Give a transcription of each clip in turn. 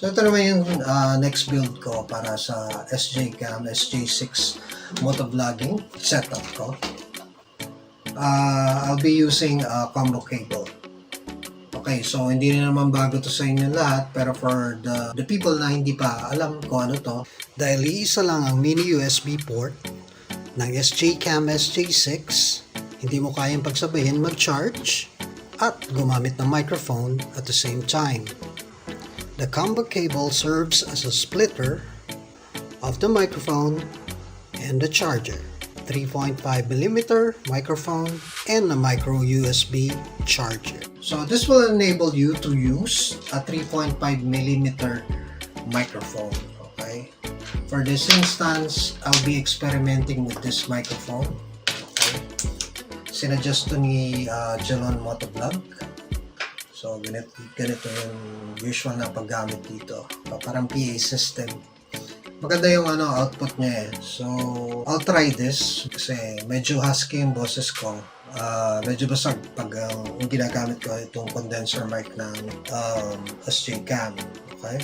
So ito naman yung next build ko para sa SJCAM SJ6 Motovlogging setup ko. I'll be using a combo cable. Okay, so hindi na naman bago to sa inyo lahat, pero for the people na hindi pa alam kung ano to, dahil iisa lang ang mini USB port ng SJCAM SJ6, hindi mo kayang pagsabayin mag-charge at gumamit ng microphone at the same time. The combo cable serves as a splitter of the microphone and the charger. 3.5mm microphone and a micro USB charger. So this will enable you to use a 3.5mm microphone. Okay. For this instance, I'll be experimenting with this microphone. Okay. Sinadjust to ni Jalon Motovlog. So ganito yung usual na paggamit dito. Parang PA system. Maganda yung output niya eh. So, I'll try this kasi medyo husky yung boses ko. Medyo basag pag yung ginagamit ko itong condenser mic ng SJCAM. Okay?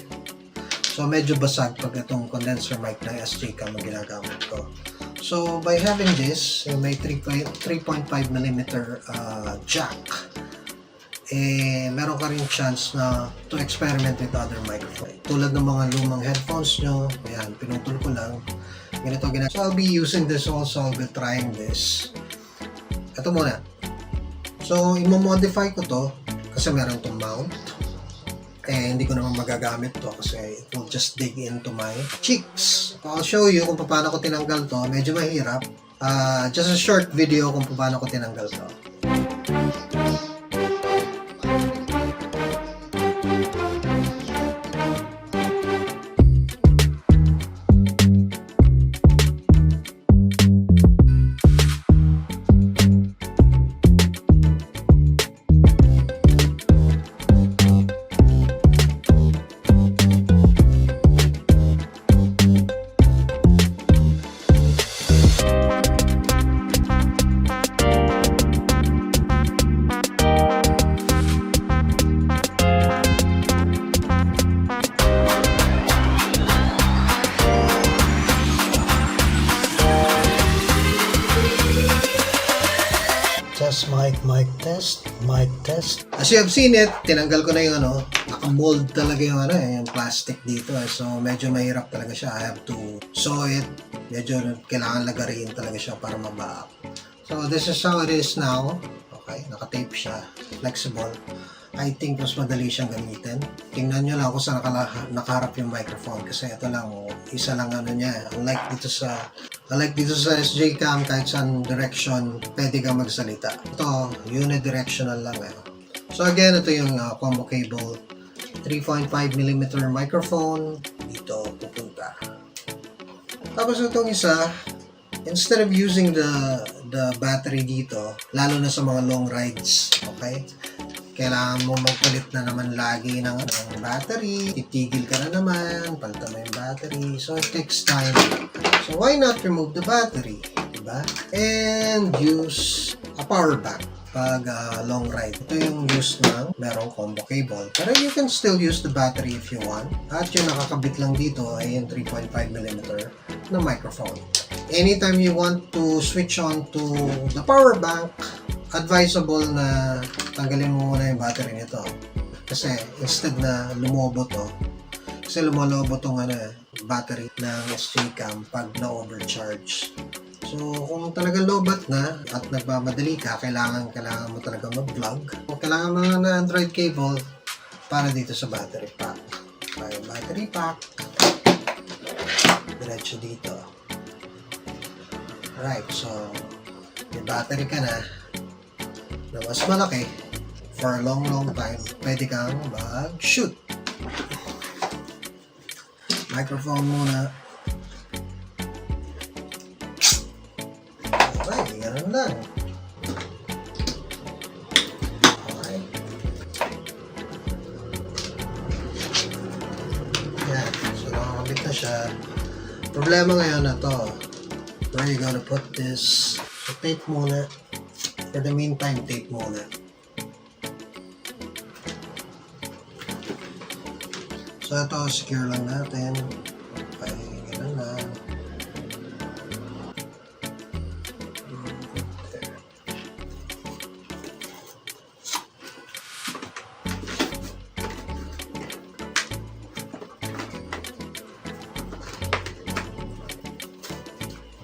So, medyo basag pag itong condenser mic ng SJCAM ang ginagamit ko. So, by having this, may 3.5mm jack, meron ka rin chance na to experiment with other microphone. Tulad ng mga lumang headphones nyo, ayan, pinutol ko lang. Ganito ginagawa. So, I'll be using this also. I'll be trying this. Ito muna. So, i-modify ko to kasi meron itong mount. Hindi ko naman magagamit to kasi it will just dig into my cheeks. I'll show you kung paano ko tinanggal to. Medyo mahirap. Just a short video kung paano ko tinanggal to. Mic test. As you have seen it, tinanggal ko na yung naka-mold talaga yung yung plastic dito So medyo mahirap talaga siya. I have to sew it. Medyo kailangan lagarin talaga siya para mabaak. So this is how it is now. Okay, naka-tape siya. Flexible. I think mas madali siyang gamitin. Tingnan nyo lang kung saan nakaharap yung microphone kasi ito lang, isa lang niya. Unlike dito sa SJCAM, kahit saan direction, pwede kang magsalita. Ito, unidirectional lang So again, ito yung combo cable. 3.5mm microphone. Dito, pupunta. Tapos itong isa, instead of using the battery dito, lalo na sa mga long rides, okay? Kailangan mo magpalit na naman lagi ng battery, titigil ka na naman, palitan mo yung battery, so it takes time. So why not remove the battery, diba? And use a power bank pag long ride. Ito yung use ng merong combo cable. Pero you can still use the battery if you want. At yung nakakabit lang dito ay yung 3.5mm na microphone. Anytime you want to switch on to the power bank, advisable na tanggalin mo muna yung battery nito kasi instead na lumobo to kasi lumolobo tong battery ng SJCAM pag na-overcharge. So kung talagang lobat na at nagmamadali ka, kailangan mo talaga mag-vlog. Kailangan mo na Android cable para dito sa battery pack. Yung battery pack diretso dito. Alright, so may battery ka na mas malaki for a long time, pwede kang mag-shoot. Microphone muna. Okay, ganun lang. Okay. Yan, so nakakabit na siya. Problema ngayon na to, where you gonna put this? So tape muna. For the meantime, tape muna. So ito, secure lang natin. Okay, ganun lang.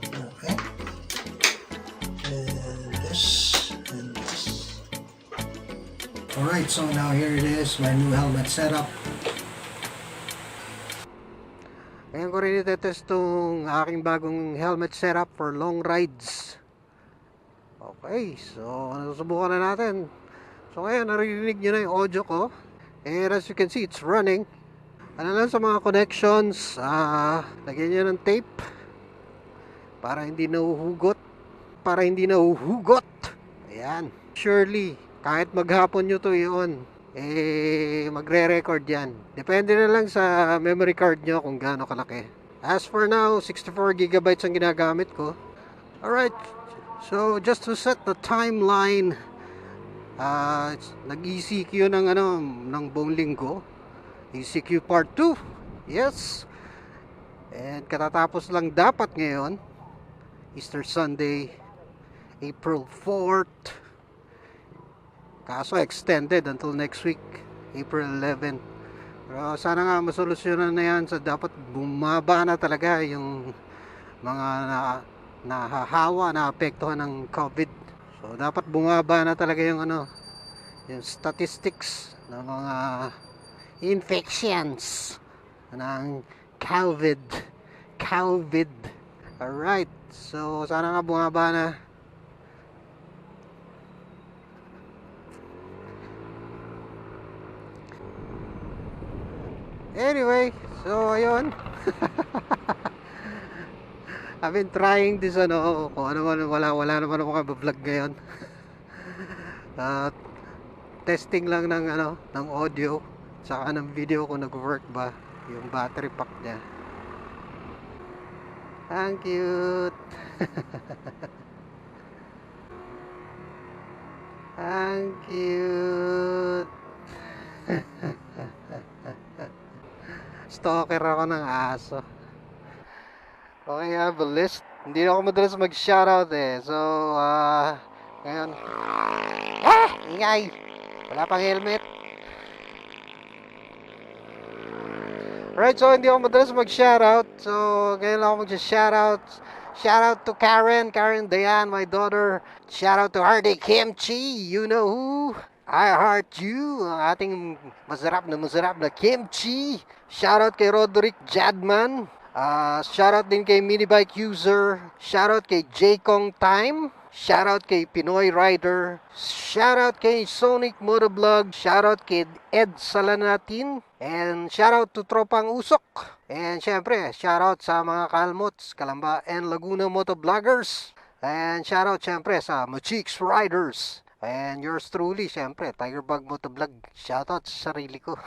Okay. And this. Alright, so now here it is, my new helmet setup. Ngayon ko rin itetest itong aking bagong helmet setup for long rides. Okay, so nasusubukan na natin. So ngayon, narinig nyo na yung audio ko. And as you can see, it's running. Ano lang sa mga connections, lagyan nyo ng tape para hindi nahuhugot. Ayan. Surely, kahit maghapon nyo to i-on, magre-record yan. Depende na lang sa memory card nyo kung gaano kalaki. As for now, 64GB ang ginagamit ko. Alright, so just to set the timeline, nag-ECQ ng buong linggo. ECQ part 2. Yes. And katatapos lang dapat ngayon, Easter Sunday, April 4th. Kaso extended until next week, April 11. Pero sana nga masolusyonan na yan. So dapat bumaba na talaga yung mga nahahawa, naapektuhan ng COVID. So dapat bumaba na talaga yung yung statistics ng mga infections ng COVID. Alright, so sana nga bumaba na. Anyway, so ayun. I've been trying this kung ano man, wala naman ako vlog ngayon. Testing lang ng audio saka ng video kung nag-work ba yung battery pack niya. Ang cute. Ang cute. Stalker ako ng aso. Okay, I have a list. Hindi ako madalas mag-shoutout So, ngayon. Ingay! Wala pang helmet. Right, so hindi ako madalas mag-shoutout. So, ngayon lang ako mag-shoutout. Shoutout to Karen Dayan, my daughter. Shoutout to Hardy Kimchi, you know who. I heart you, ang ating masarap na kimchi. Shoutout kay Roderick Jadman. Shoutout din kay Minibike User. Shoutout kay J-Kong Time. Shoutout kay Pinoy Rider. Shoutout kay Sonic Motovlog. Shoutout kay Ed Salanatin. And shoutout to Tropang Usok. And syempre, shoutout sa mga Kalmots, Calamba and Laguna Motovloggers. And shoutout syempre sa Machix Riders. And yours truly, syempre, Tigerbug Motovlog. Shoutout sa sarili ko.